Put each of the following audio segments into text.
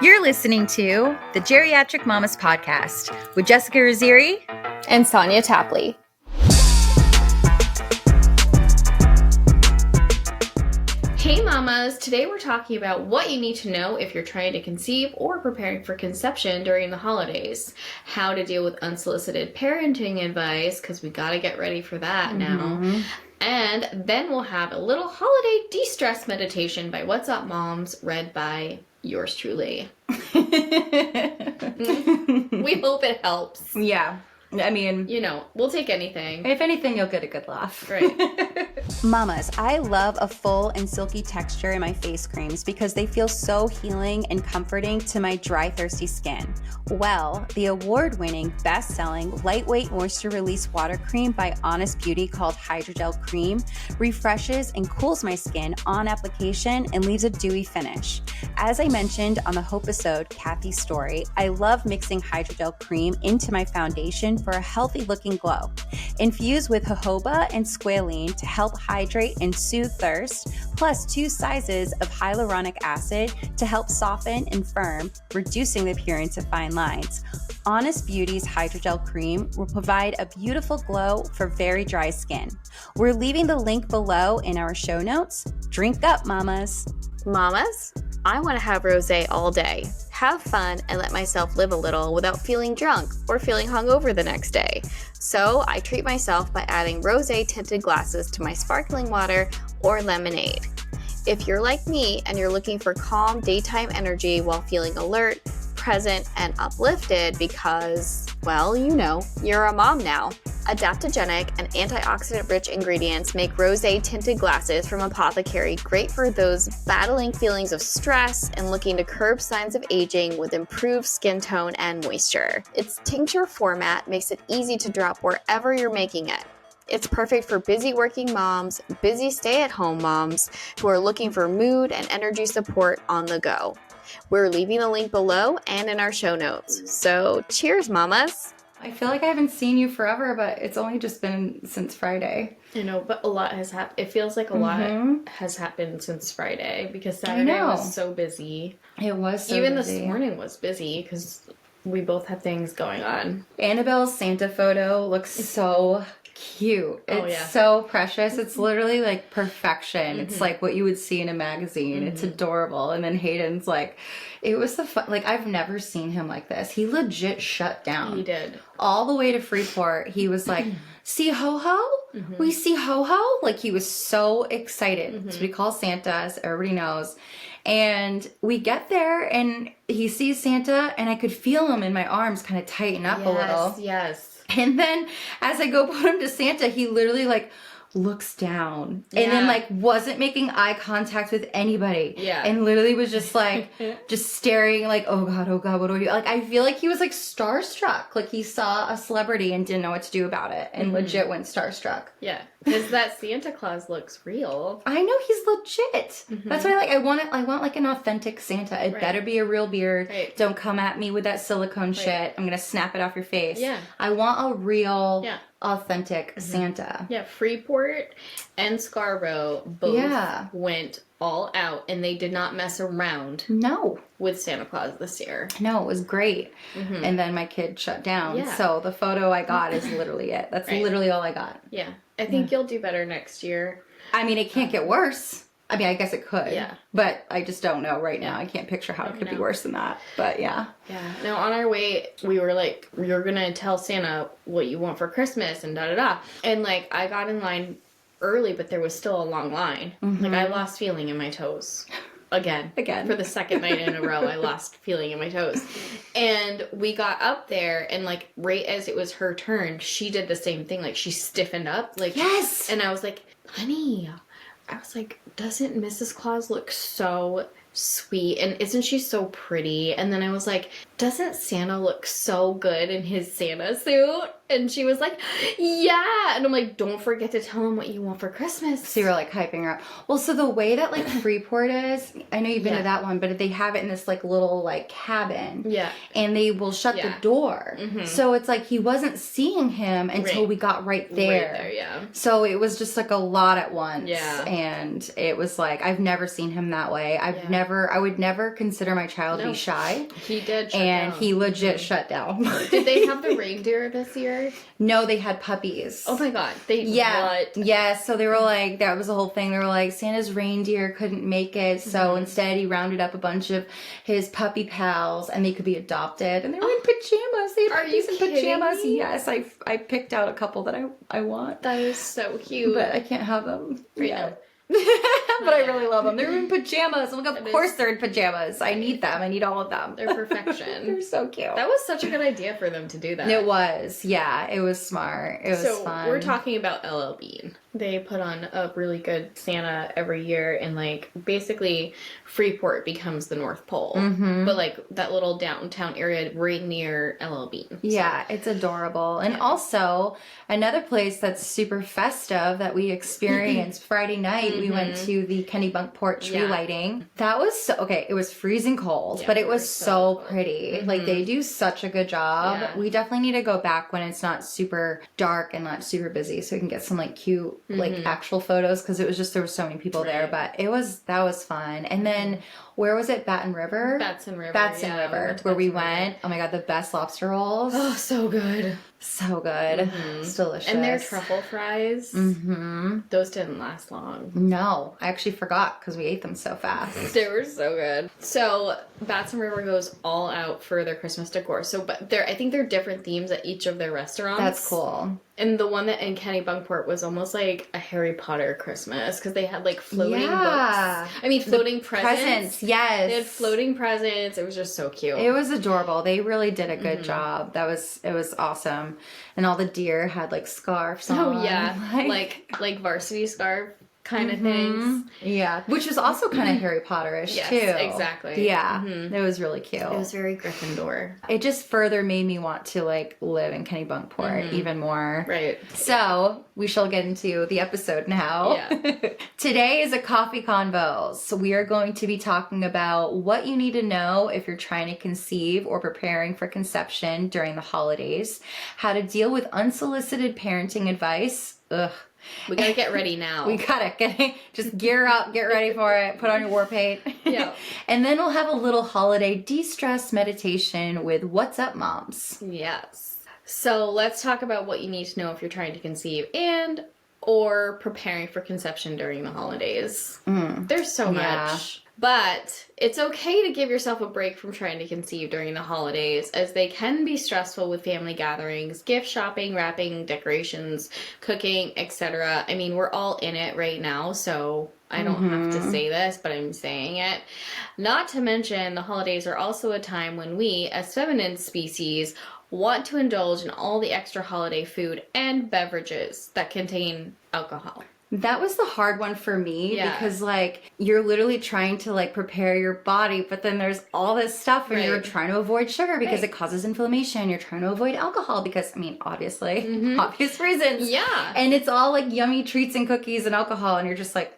You're listening to the Geriatric Mamas Podcast with Jessica Rosé and Sonia Tapley. Hey mamas, today we're talking about what you need to know if you're trying to conceive or preparing for conception during the holidays. How to deal with unsolicited parenting advice, because we gotta get ready for that now. And then we'll have a little holiday de-stress meditation by What's Up Moms, read by yours truly. We hope it helps. Yeah. I mean, you know, we'll take anything. If anything, you'll get a good laugh. Right. Mamas, I love a full and silky texture in my face creams because they feel so healing and comforting to my dry, thirsty skin. Well, the award-winning, best-selling, lightweight moisture release water cream by Honest Beauty called Hydrogel Cream refreshes and cools my skin on application and leaves a dewy finish. As I mentioned on the Hope-isode, Kathy's story, I love mixing Hydrogel Cream into my foundation for a healthy-looking glow. Infused with jojoba and squalene to help hydrate and soothe thirst, plus 2 sizes of hyaluronic acid to help soften and firm, reducing the appearance of fine lines. Honest Beauty's Hydrogel Cream will provide a beautiful glow for very dry skin. We're leaving the link below in our show notes. Drink up, mamas. Mamas, I want to have rosé all day, have fun, and let myself live a little without feeling drunk or feeling hungover the next day. So I treat myself by adding rosé tinted glasses to my sparkling water or lemonade. If you're like me and you're looking for calm daytime energy while feeling alert, present, and uplifted because, well, you know, you're a mom now. Adaptogenic and antioxidant-rich ingredients make rosé tinted glasses from Apothecary great for those battling feelings of stress and looking to curb signs of aging with improved skin tone and moisture. Its tincture format makes it easy to drop wherever you're making it. It's perfect for busy working moms, busy stay-at-home moms who are looking for mood and energy support on the go. We're leaving the link below and in our show notes. So cheers, mamas! I feel like I haven't seen you forever, but it's only just been since Friday. I know, but a lot has happened. It feels like a lot has happened since Friday because Saturday was so busy. It was so Even busy. this morning was busy because we both had things going on. Annabelle's Santa photo looks so cute. It's so precious. It's literally like perfection. It's like what you would see in a magazine. It's adorable. And then Hayden's like, it was the fun. Like, I've never seen him like this. He legit shut down. He did. All the way to Freeport. He was like, see Ho-Ho? We see Ho-Ho? Like, he was so excited. That's what he calls Santa, as everybody knows. And we get there and he sees Santa and I could feel him in my arms kind of tighten up a little. Yes. And then as I go put him to Santa, he literally like looks down and then like wasn't making eye contact with anybody. Yeah. And literally was just like, just staring like, oh God, what do I do? Like, I feel like he was like starstruck. Like he saw a celebrity and didn't know what to do about it and legit went starstruck. Yeah. Because that Santa Claus looks real. I know, he's legit. That's why I want like an authentic Santa. It better be a real beard. Don't come at me with that silicone shit. I'm gonna snap it off your face. Yeah. I want a real authentic Santa. Yeah, Freeport and Scarborough both went all out and they did not mess around. No. With Santa Claus this year. No, it was great. And then my kid shut down. Yeah. So the photo I got is literally it. That's literally all I got. Yeah. I think you'll do better next year. I mean, it can't get worse. I mean, I guess it could. Yeah. But I just don't know right now. I can't picture how it could be worse than that. But yeah. Yeah. Now, on our way, we were like, you're going to tell Santa what you want for Christmas and da-da-da. And like, I got in line early, but there was still a long line. Like, I lost feeling in my toes. Again. For the second night in a row, I lost feeling in my toes. And we got up there, and, like, right as it was her turn, she did the same thing. Like, she stiffened up. Like, yes! And I was like, honey, I was like, doesn't Mrs. Claus look so sweet? And isn't she so pretty? And then I was like, doesn't Santa look so good in his Santa suit? And she was like, yeah. And I'm like, don't forget to tell him what you want for Christmas. So you were like hyping her up. Well, so the way that like Freeport is, I know you've been to that one, but they have it in this like little like cabin. Yeah. And they will shut the door. So it's like he wasn't seeing him until we got right there. Right there, yeah. So it was just like a lot at once. Yeah. And it was like, I've never seen him that way. I've never would never consider my child to be shy. He did shut and down. he legit shut down. Did they have the reindeer this year? No, they had puppies. Oh my god. What? Yeah, so they were like, that was the whole thing. They were like, Santa's reindeer couldn't make it, so instead he rounded up a bunch of his puppy pals and they could be adopted. And they were in pajamas. They had puppies in pajamas. Me? Yes, I picked out a couple that I want. That is so cute. But I can't have them. Right now. But I really love them. They're in pajamas. Look, of course they're in pajamas. I need them. I need all of them. They're perfection. They're so cute. That was such a good idea for them to do that. It was. Yeah, it was smart. It was fun. So we're talking about LL Bean. They put on a really good Santa every year, and like basically Freeport becomes the North Pole, but like that little downtown area right near LL Bean. Yeah, it's adorable. And also another place that's super festive that we experienced Friday night, we went to the Kennebunkport tree lighting. That was so, okay, it was freezing cold, but it was so pretty. Like they do such a good job. Yeah. We definitely need to go back when it's not super dark and not super busy so we can get some like cute like actual photos, because it was just, there were so many people there, but that was fun. And then where was it? Batson River, where we went. Oh my god, the best lobster rolls. Oh, so good. So good. It's delicious. And their truffle fries. Those didn't last long. No, I actually forgot because we ate them so fast. They were so good. So Batson River goes all out for their Christmas decor. So, but I think they're different themes at each of their restaurants. That's cool. And the one that in Kennebunkport was almost like a Harry Potter Christmas, because they had like floating books. I mean, floating presents. Yes. They had floating presents. It was just so cute. It was adorable. They really did a good job. It was awesome. And all the deer had like scarves on. Oh yeah. Like varsity scarf kind of things. Yeah. Which was also kind of Harry Potter-ish too. Exactly. Yeah. It was really cute. It was very Gryffindor. It just further made me want to like live in Kennebunkport even more. Right. So we shall get into the episode now. Yeah. Today is a coffee convos. So we are going to be talking about what you need to know if you're trying to conceive or preparing for conception during the holidays, how to deal with unsolicited parenting advice. Ugh. We gotta get ready now. We gotta just gear up, get ready for it, put on your war paint. Yeah. And then we'll have a little holiday de-stress meditation with What's Up Moms. Yes. So let's talk about what you need to know if you're trying to conceive and or preparing for conception during the holidays. There's so much. But it's okay to give yourself a break from trying to conceive during the holidays, as they can be stressful with family gatherings, gift shopping, wrapping, decorations, cooking, etc. I mean, we're all in it right now, so I don't have to say this, but I'm saying it. Not to mention, the holidays are also a time when we, as feminine species, want to indulge in all the extra holiday food and beverages that contain alcohol. That was the hard one for me because like you're literally trying to like prepare your body, but then there's all this stuff and you're trying to avoid sugar because it causes inflammation. You're trying to avoid alcohol because, I mean, obviously, obvious reasons. Yeah. And it's all like yummy treats and cookies and alcohol and you're just like...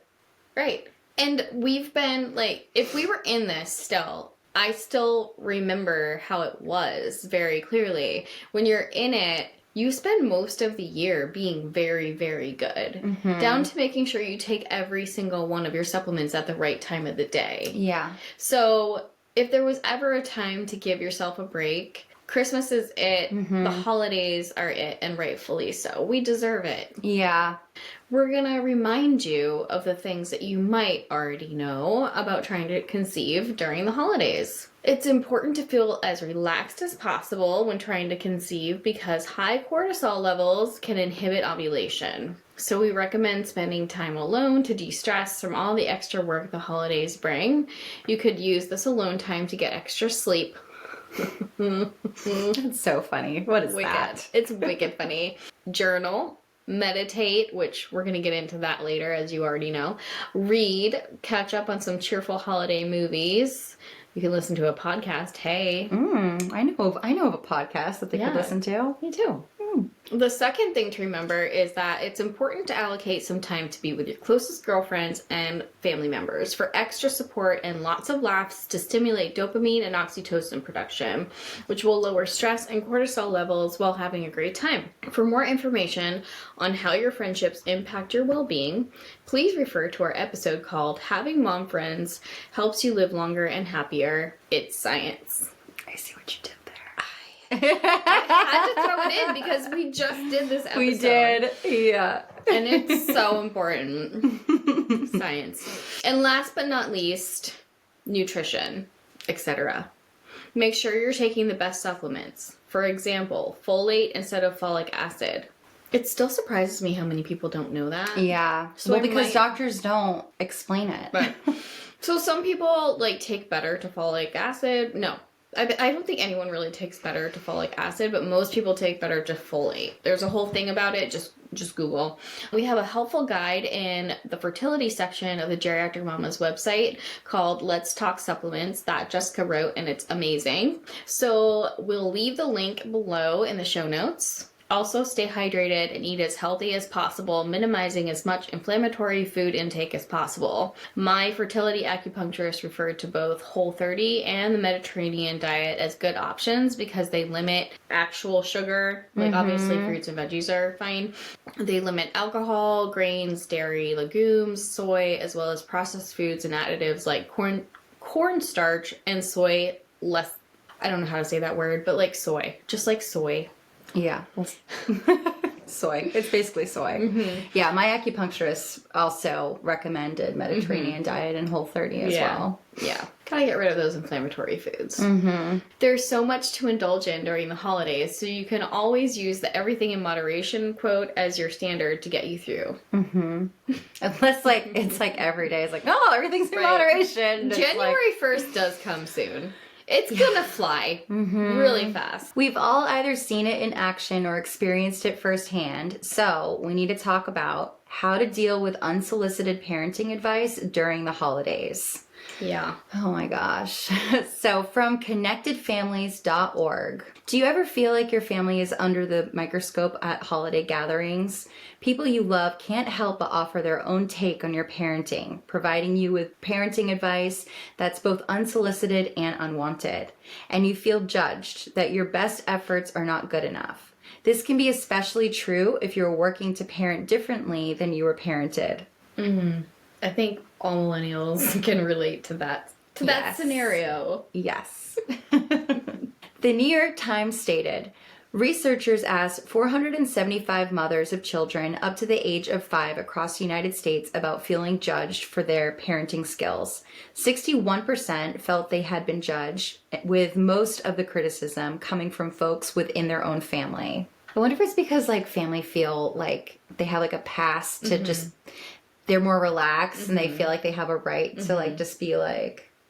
Right. And we've been like, if we were in this still, I still remember how it was very clearly. When you're in it, you spend most of the year being very, very good. Down to making sure you take every single one of your supplements at the right time of the day. Yeah. So if there was ever a time to give yourself a break, Christmas is it. The holidays are it, and rightfully so. We deserve it. Yeah. We're going to remind you of the things that you might already know about trying to conceive during the holidays. It's important to feel as relaxed as possible when trying to conceive because high cortisol levels can inhibit ovulation. So we recommend spending time alone to de-stress from all the extra work the holidays bring. You could use this alone time to get extra sleep. It's so funny. What is that? It's wicked funny. Journal. Meditate, which we're going to get into that later, as you already know. Read, catch up on some cheerful holiday movies. You can listen to a podcast. Hey, I know of a podcast that they could listen to. Me too. The second thing to remember is that it's important to allocate some time to be with your closest girlfriends and family members for extra support and lots of laughs to stimulate dopamine and oxytocin production, which will lower stress and cortisol levels while having a great time. For more information on how your friendships impact your well-being, please refer to our episode called Having Mom Friends Helps You Live Longer and Happier. It's science. I see what you did. I had to throw it in because we just did this episode. We did, yeah. And it's so important. Science. And last but not least, nutrition, etc. Make sure you're taking the best supplements. For example, folate instead of folic acid. It still surprises me how many people don't know that. Yeah. So well, because doctors don't explain it. Right. So some people take better to folic acid. No. I don't think anyone really takes better to folic acid, but most people take better to folate. There's a whole thing about it. Just Google. We have a helpful guide in the fertility section of the Geriatric Mama's website called Let's Talk Supplements that Jessica wrote, and it's amazing. So we'll leave the link below in the show notes. Also, stay hydrated and eat as healthy as possible, minimizing as much inflammatory food intake as possible. My fertility acupuncturist referred to both Whole30 and the Mediterranean diet as good options because they limit actual sugar. Obviously, fruits and veggies are fine. They limit alcohol, grains, dairy, legumes, soy, as well as processed foods and additives like cornstarch and soy less. I don't know how to say that word, but soy. Just like soy. Yeah. Soy. It's basically soy. Yeah, my acupuncturist also recommended Mediterranean diet and Whole30 as well. Yeah. Gotta get rid of those inflammatory foods. There's so much to indulge in during the holidays, so you can always use the everything in moderation quote as your standard to get you through. Unless it's every day. It's no, everything's in moderation. January 1st does come soon. It's gonna fly really fast. We've all either seen it in action or experienced it firsthand, so we need to talk about how to deal with unsolicited parenting advice during the holidays. Yeah. Oh my gosh. So from connectedfamilies.org, do you ever feel like your family is under the microscope at holiday gatherings? People you love can't help but offer their own take on your parenting, providing you with parenting advice that's both unsolicited and unwanted. And you feel judged that your best efforts are not good enough. This can be especially true if you're working to parent differently than you were parented. I think all millennials can relate to that scenario. Yes. The New York Times stated, researchers asked 475 mothers of children up to the age of 5 across the United States about feeling judged for their parenting skills. 61% felt they had been judged, with most of the criticism coming from folks within their own family. I wonder if it's because family feel like they have a past to just... They're more relaxed and they feel like they have a right to just be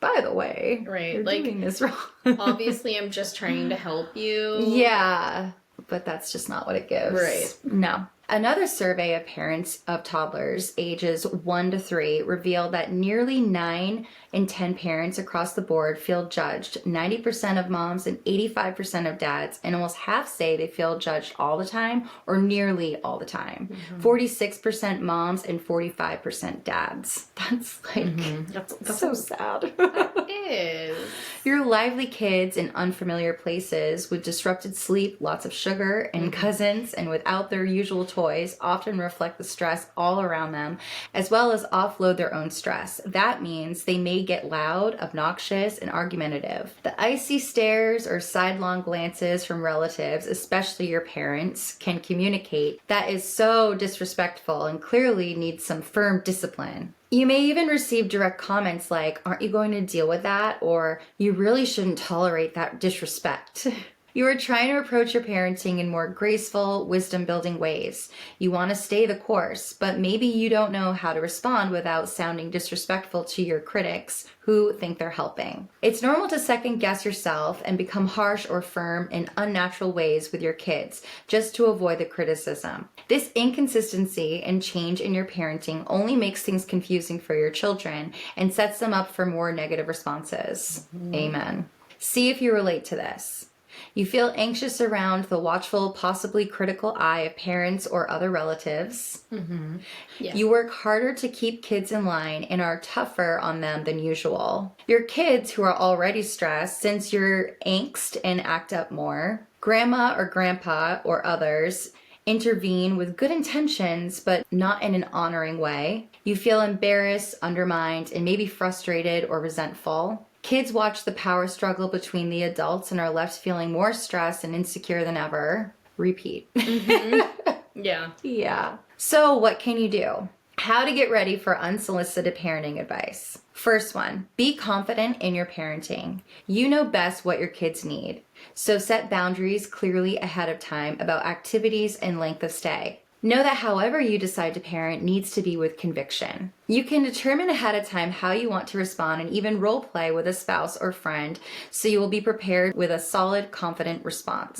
by the way, right, you're doing this wrong. Obviously I'm just trying to help you. Yeah, but that's just not what it gives. Right. No. Another survey of parents of toddlers ages 1 to 3 revealed that nearly 9 in 10 parents across the board feel judged. 90% of moms and 85% of dads, and almost half say they feel judged all the time or nearly all the time. 46% moms and 45% dads. That's that's so sad. It is. Your lively kids in unfamiliar places with disrupted sleep, lots of sugar, and cousins, and without their usual toys often reflect the stress all around them, as well as offload their own stress. That means they may get loud, obnoxious, and argumentative. The icy stares or sidelong glances from relatives, especially your parents, can communicate that is so disrespectful and clearly needs some firm discipline. You may even receive direct comments like, "Aren't you going to deal with that?" or "You really shouldn't tolerate that disrespect." You are trying to approach your parenting in more graceful, wisdom-building ways. You want to stay the course, but maybe you don't know how to respond without sounding disrespectful to your critics who think they're helping. It's normal to second-guess yourself and become harsh or firm in unnatural ways with your kids, just to avoid the criticism. This inconsistency and change in your parenting only makes things confusing for your children and sets them up for more negative responses. Amen. See if you relate to this. You feel anxious around the watchful, possibly critical eye of parents or other relatives. Mm-hmm. Yeah. You work harder to keep kids in line and are tougher on them than usual. Your kids, who are already stressed, sense your angst and act up more. Grandma or grandpa or others intervene with good intentions, but not in an honoring way. You feel embarrassed, undermined, and maybe frustrated or resentful. Kids watch the power struggle between the adults and are left feeling more stressed and insecure than ever. Repeat. Mm-hmm. Yeah. Yeah. So what can you do? How to get ready for unsolicited parenting advice. First one, be confident in your parenting. You know best what your kids need. So set boundaries clearly ahead of time about activities and length of stay. Know that however you decide to parent needs to be with conviction. You can determine ahead of time how you want to respond and even role play with a spouse or friend so you will be prepared with a solid, confident response.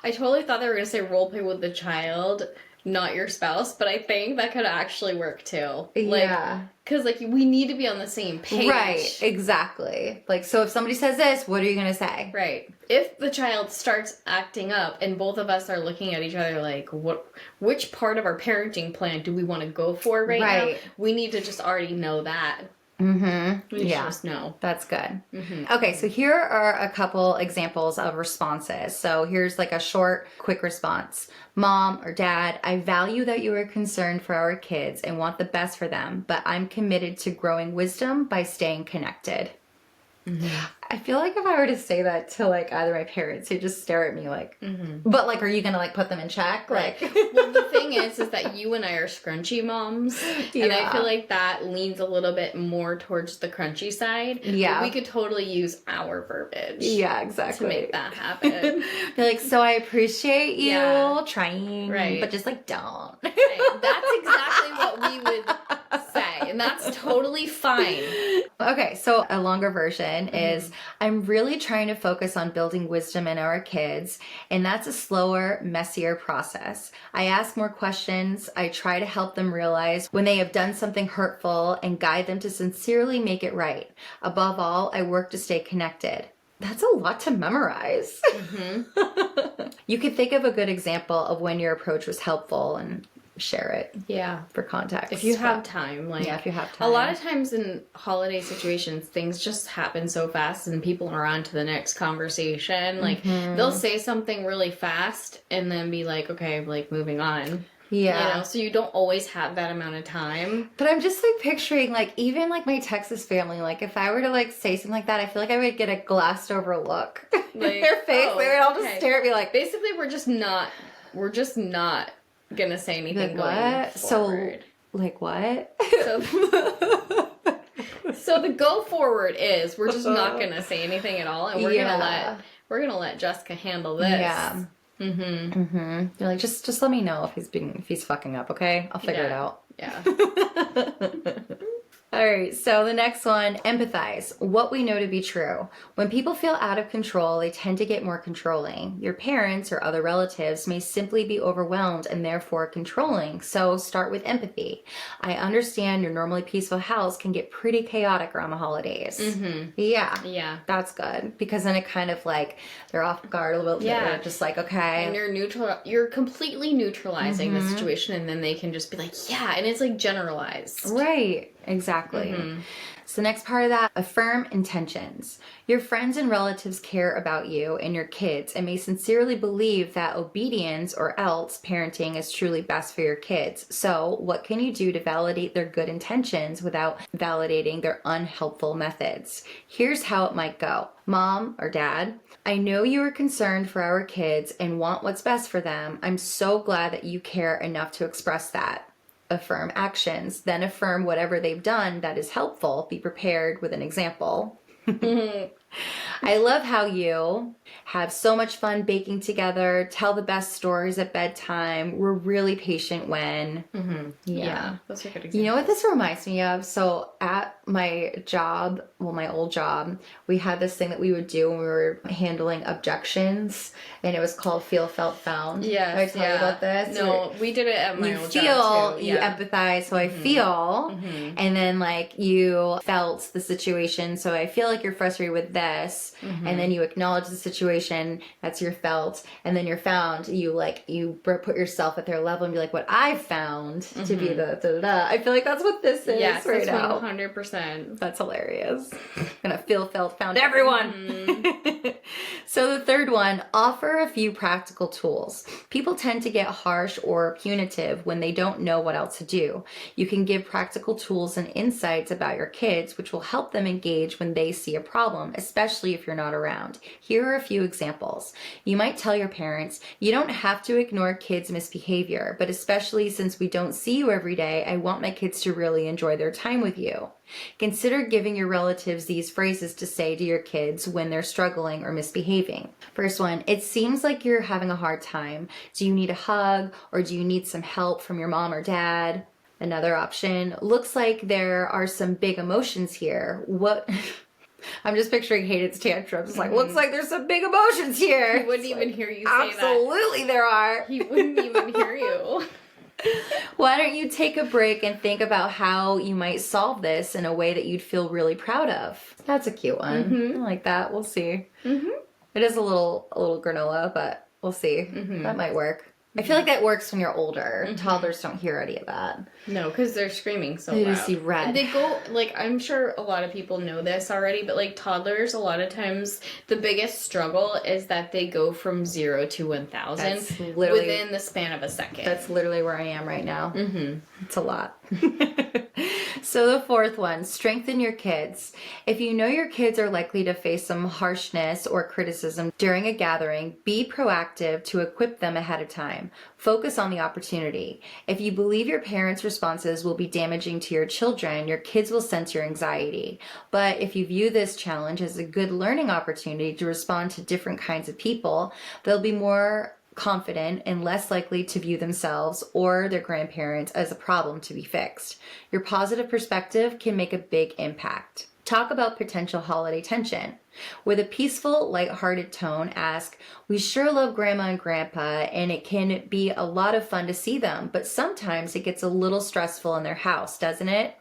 I totally thought they were going to say role play with the child, not your spouse, but I think that could actually work too. Yeah. Because, we need to be on the same page. Right, exactly. So if somebody says this, what are you going to say? Right. If the child starts acting up and both of us are looking at each other like, which part of our parenting plan do we want to go for right now? We need to just already know that. Mm-hmm. We just know. That's good. Mm-hmm. Okay, so here are a couple examples of responses. So here's a short, quick response. Mom or Dad, I value that you are concerned for our kids and want the best for them, but I'm committed to growing wisdom by staying connected. Mm-hmm. I feel like if I were to say that to either my parents, they'd just stare at me but are you gonna put them in check? Right. Well, the thing is that you and I are scrunchy moms, and I feel like that leans a little bit more towards the crunchy side. Yeah, but we could totally use our verbiage. Yeah, exactly, to make that happen. Be so I appreciate you trying, right? But just don't. Right. That's exactly what we would say, and that's totally fine. Okay, so a longer version is, I'm really trying to focus on building wisdom in our kids, and that's a slower, messier process. I ask more questions. I try to help them realize when they have done something hurtful and guide them to sincerely make it right. Above all, I work to stay connected. That's a lot to memorize. Mm-hmm. You could think of a good example of when your approach was helpful and share it. Yeah. For context. If you have time. If you have time. A lot of times in holiday situations, things just happen so fast and people are on to the next conversation. They'll say something really fast and then be okay, moving on. Yeah. So you don't always have that amount of time. But I'm just picturing even my Texas family, if I were to say something like that, I feel like I would get a glassed over look in their face. They would all just stare at me basically we're just not gonna say anything going forward. So what? So the go forward is we're just not gonna say anything at all, and we're gonna let Jessica handle this. Yeah. You're just let me know if he's fucking up, okay? I'll figure it out. Yeah. All right, so the next one, empathize. What we know to be true. When people feel out of control, they tend to get more controlling. Your parents or other relatives may simply be overwhelmed and therefore controlling, so start with empathy. I understand your normally peaceful house can get pretty chaotic around the holidays. Mm-hmm. Yeah. That's good, because then it kind of they're off guard a little bit. Yeah. They're just okay. And you're completely neutralizing the situation, and then they can just be and it's generalized. Right. Exactly. So the next part of that, affirm intentions. Your friends and relatives care about you and your kids and may sincerely believe that obedience or else parenting is truly best for your kids. So what can you do to validate their good intentions without validating their unhelpful methods? Here's how it might go. Mom or Dad, I know you are concerned for our kids and want what's best for them. I'm so glad that you care enough to express that. Affirm actions, then affirm whatever they've done that is helpful. Be prepared with an example. I love how you have so much fun baking together, tell the best stories at bedtime. We're really patient when. Yeah, those are good examples. You know what this reminds me of? So at my job, my old job, we had this thing that we would do when we were handling objections, and it was called Feel, Felt, Found. Yes, Did I tell you about this? No, we did it at my old job too. You empathize, so I feel, and then you felt the situation, so I feel like you're frustrated with this. felt, and then you acknowledge the situation, that's your felt, and then your found, you put yourself at their level and be like, what I found to be the da-da-da. I feel like that's what this is right now. 100%. That's hilarious. I'm gonna feel, felt, found everyone. So the third one, offer a few practical tools. People tend to get harsh or punitive when they don't know what else to do. You can give practical tools and insights about your kids, which will help them engage when they see a problem, especially if you're not around. Here are a few examples. You might tell your parents, you don't have to ignore kids' misbehavior, but especially since we don't see you every day, I want my kids to really enjoy their time with you. Consider giving your relatives these phrases to say to your kids when they're struggling or misbehaving. First one, it seems like you're having a hard time. Do you need a hug or do you need some help from your mom or dad? Another option, looks like there are some big emotions here. What? I'm just picturing Hayden's tantrums. It's like, looks like there's some big emotions here. He wouldn't even hear you say that. Absolutely there are. He wouldn't even hear you. Why don't you take a break and think about how you might solve this in a way that you'd feel really proud of? That's a cute one. I like that. We'll see. It is a little granola, but we'll see. That might work. I feel like that works when you're older. Toddlers don't hear any of that. No, because they're screaming so They loud. just see red. They go, like, I'm sure a lot of people know this already, but, like, toddlers, a lot of times, the biggest struggle is that they go from 0 to 1,000 That's literally within the span of a second. That's literally where I am right now. It's a lot. So the fourth one, strengthen your kids. If you know your kids are likely to face some harshness or criticism during a gathering, be proactive to equip them ahead of time. Focus on the opportunity. If you believe your parents' responses will be damaging to your children, your kids will sense your anxiety. But if you view this challenge as a good learning opportunity to respond to different kinds of people, they'll be more confident and less likely to view themselves or their grandparents as a problem to be fixed. Your positive perspective can make a big impact. Talk about potential holiday tension. With a peaceful, lighthearted tone, ask, we sure love Grandma and Grandpa, and it can be a lot of fun to see them, but sometimes it gets a little stressful in their house, doesn't it?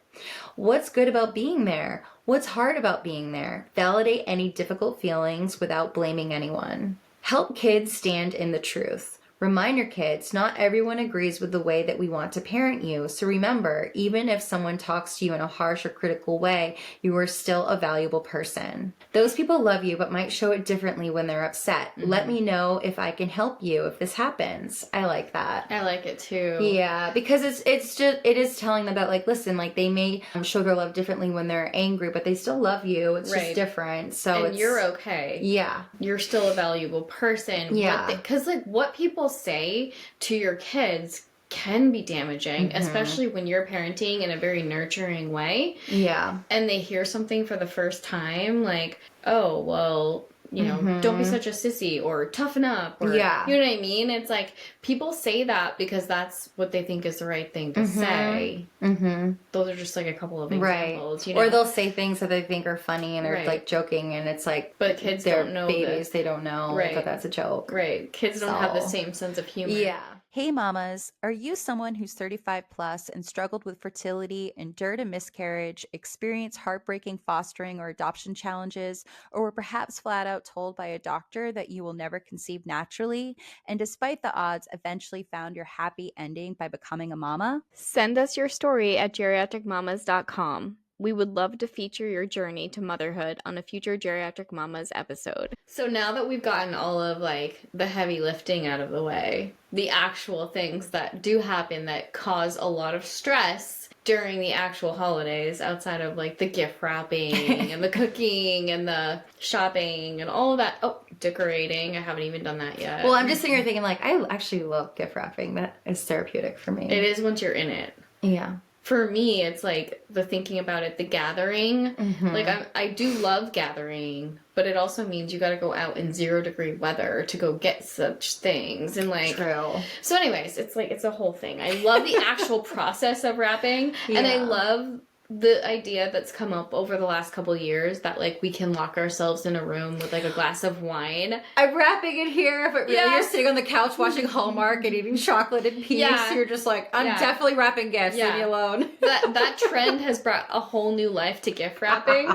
What's good about being there? What's hard about being there? Validate any difficult feelings without blaming anyone. Help kids stand in the truth. Remind your kids, not everyone agrees with the way that we want to parent you. So remember, even if someone talks to you in a harsh or critical way, you are still a valuable person. Those people love you, but might show it differently when they're upset. Let me know if I can help you if this happens. I like that. I like it too. Yeah, because it is telling them that, like, listen, like, they may show their love differently when they're angry, but they still love you. It's just different. So and you're okay. Yeah. You're still a valuable person. Yeah. Because, like, what people say to your kids can be damaging, especially when you're parenting in a very nurturing way. Yeah. And they hear something for the first time, like, oh, well, you know, don't be such a sissy, or toughen up, or, you know what I mean? It's like, people say that because that's what they think is the right thing to say. Those are just, like, a couple of examples, you know? Or they'll say things that they think are funny, and they're, like, joking, and it's like, but kids they're don't know babies, they don't know that that's a joke. Kids don't have the same sense of humor. Yeah. Hey mamas, are you someone who's 35 plus and struggled with fertility, endured a miscarriage, experienced heartbreaking fostering or adoption challenges, or were perhaps flat out told by a doctor that you will never conceive naturally, and despite the odds, eventually found your happy ending by becoming a mama? Send us your story at geriatricmamas.com. We would love to feature your journey to motherhood on a future Geriatric Mamas episode. So now that we've gotten all of, like, the heavy lifting out of the way, the actual things that do happen that cause a lot of stress during the actual holidays, outside of, like, the gift wrapping and the cooking and the shopping and all of that. Oh, decorating. I haven't even done that yet. Well, I'm just sitting here thinking, like, I actually love gift wrapping. That is therapeutic for me. It is once you're in it. Yeah. For me, it's like the thinking about it, the gathering. Like, I do love gathering, but it also means you got to go out in 0-degree weather to go get such things. And, like, True. So anyways, it's like, it's a whole thing. I love the actual process of wrapping. And I love the idea that's come up over the last couple years that, like, we can lock ourselves in a room with, like, a glass of wine. I'm wrapping it here, but really you're sitting on the couch watching Hallmark and eating chocolate in peace. Yeah. You're just like, I'm definitely wrapping gifts. Leave me alone. That trend has brought a whole new life to gift wrapping.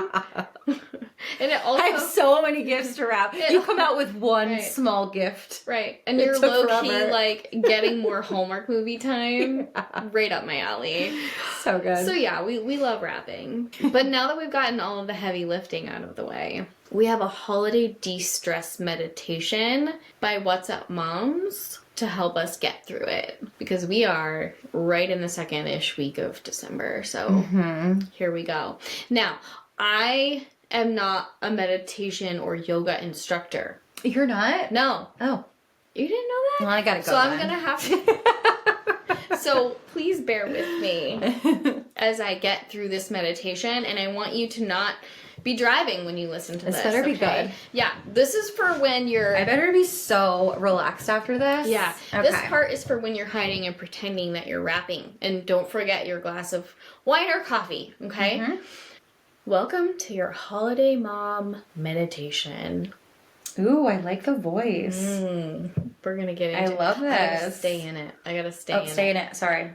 And it also... I have so many gifts to wrap. You come out with one small gift. Right. And you're low-key, like, getting more Hallmark movie time. Right up my alley. So good. So yeah, we love wrapping. But now that we've gotten all of the heavy lifting out of the way, we have a holiday de-stress meditation by What's Up Moms to help us get through it. Because we are right in the second-ish week of December. So here we go. Now, I am not a meditation or yoga instructor. You're not? No. Oh. You didn't know that? Well, I gotta go. So I'm gonna have to... So please bear with me as I get through this meditation, and I want you to not be driving when you listen to this. This better be good. Yeah, this is for when you're... I better be so relaxed after this. Yeah, okay. This part is for when you're hiding and pretending that you're rapping. And don't forget your glass of wine or coffee, okay? Welcome to your Holiday Mom meditation. Ooh, I like the voice. We're gonna get into it. I love this. I gotta stay in it. Stay in it. Sorry.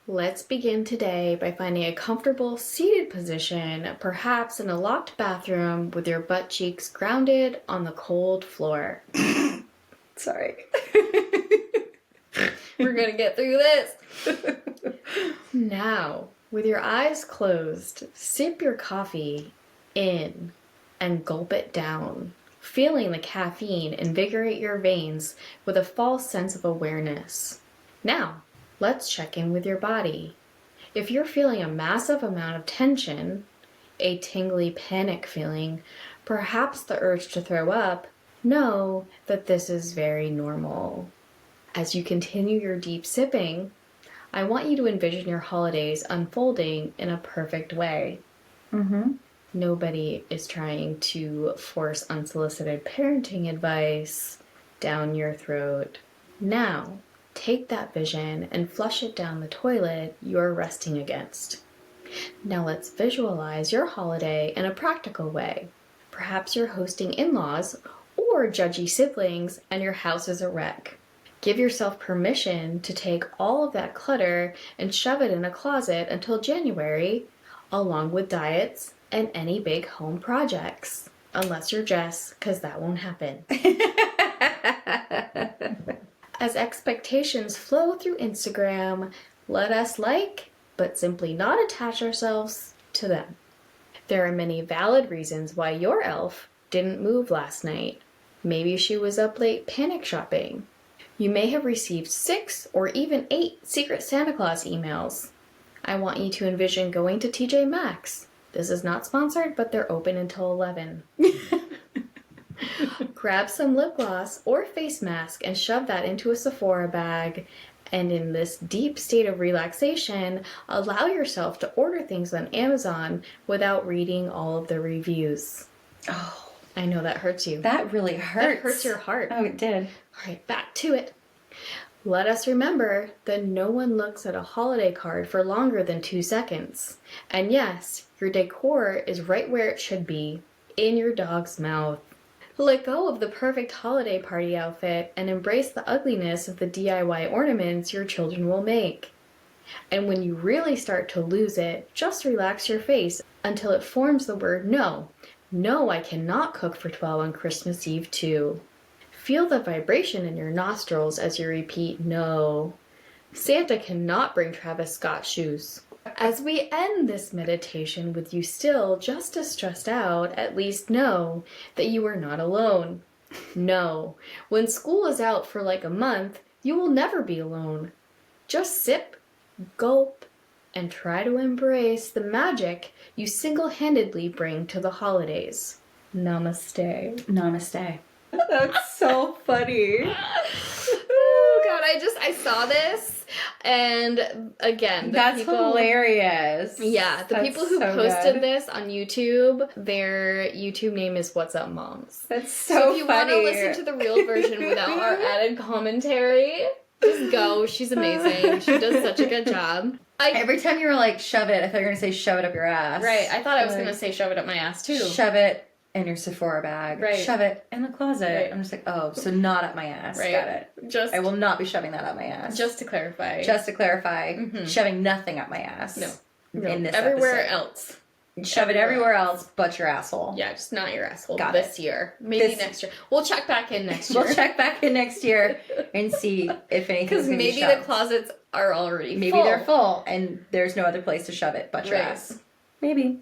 Let's begin today by finding a comfortable seated position, perhaps in a locked bathroom with your butt cheeks grounded on the cold floor. Sorry. We're gonna get through this. Now, with your eyes closed, sip your coffee in and gulp it down, feeling the caffeine invigorate your veins with a false sense of awareness. Now, let's check in with your body. If you're feeling a massive amount of tension, a tingly panic feeling, perhaps the urge to throw up, know that this is very normal. As you continue your deep sipping, I want you to envision your holidays unfolding in a perfect way. Nobody is trying to force unsolicited parenting advice down your throat. Now, take that vision and flush it down the toilet you're resting against. Now let's visualize your holiday in a practical way. Perhaps you're hosting in-laws or judgy siblings and your house is a wreck. Give yourself permission to take all of that clutter and shove it in a closet until January, along with diets and any big home projects. Unless you're Jess, because that won't happen. As expectations flow through Instagram, let us like, but simply not attach ourselves to them. There are many valid reasons why your elf didn't move last night. Maybe she was up late panic shopping. You may have received 6 or even 8 Secret Santa Claus emails. I want you to envision going to TJ Maxx. This is not sponsored, but they're open until 11. Grab some lip gloss or face mask and shove that into a Sephora bag. And in this deep state of relaxation, allow yourself to order things on Amazon without reading all of the reviews. Oh, I know that hurts you. That really hurts. That hurts your heart. Oh, it did. All right, back to it. Let us remember that no one looks at a holiday card for longer than 2 seconds. And yes, your decor is right where it should be, in your dog's mouth. Let go of the perfect holiday party outfit and embrace the ugliness of the DIY ornaments your children will make. And when you really start to lose it, just relax your face until it forms the word no. No, I cannot cook for 12 on Christmas Eve too. Feel the vibration in your nostrils as you repeat no. Santa cannot bring Travis Scott shoes. As we end this meditation with you still just as stressed out, at least know that you are not alone. No, when school is out for like a month, you will never be alone. Just sip, gulp, and try to embrace the magic you single-handedly bring to the holidays. Namaste. Namaste. That's so funny. Oh God, I saw this, and again, that's hilarious. Yeah, the people who posted this on YouTube, their YouTube name is What's Up Moms. That's so if you funny. want to listen to the real version without our added commentary, just go. She's amazing. She does such a good job. Every time you were like, shove it, I thought you were going to say shove it up your ass. Right, I thought I was going to say shove it up my ass too. Shove it in your Sephora bag. Right. Shove it in the closet. Right. I'm just like, oh, so not up my ass. Right. Got it. Just I will not be shoving that up my ass. Just to clarify. Just to clarify, shoving nothing up my ass. No. In this everywhere episode. else. Shove it everywhere else but your asshole. Yeah, just not your asshole Got year. Maybe next year. We'll check back in next year. We'll check back in next year and see if anything's Because maybe the closets are already maybe full. they're full and there's no other place to shove it but your ass. Maybe.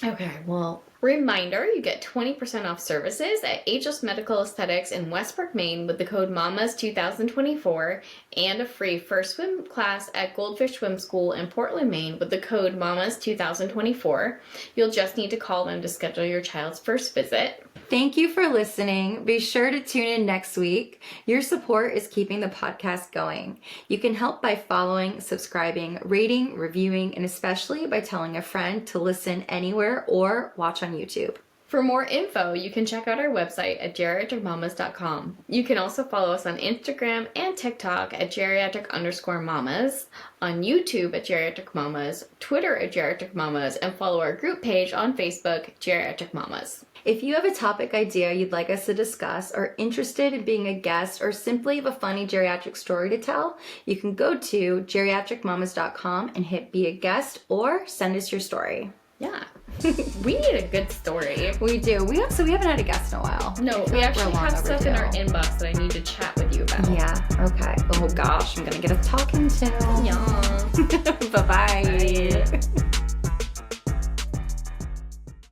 Okay, well, reminder, you get 20% off services at Ageless Medical Aesthetics in Westbrook, Maine with the code MAMAS2024 and a free first swim class at Goldfish Swim School in Portland, Maine with the code MAMAS2024. You'll just need to call them to schedule your child's first visit. Thank you for listening. Be sure to tune in next week. Your support is keeping the podcast going. You can help by following, subscribing, rating, reviewing, and especially by telling a friend to listen anywhere or watch on YouTube. For more info, you can check out our website at geriatricmamas.com. You can also follow us on Instagram and TikTok at geriatric_mamas, on YouTube at Geriatric Mamas, Twitter at Geriatric Mamas, and follow our group page on Facebook, Geriatric Mamas. If you have a topic idea you'd like us to discuss, or interested in being a guest, or simply have a funny geriatric story to tell, you can go to geriatricmamas.com and hit be a guest or send us your story. Yeah. We need a good story. We do. We haven't had a guest in a while. No, we actually have stuff in our inbox that I need to chat with you about. Yeah, okay. Oh gosh, I'm gonna get a talking to. Yeah. Bye-bye. Bye.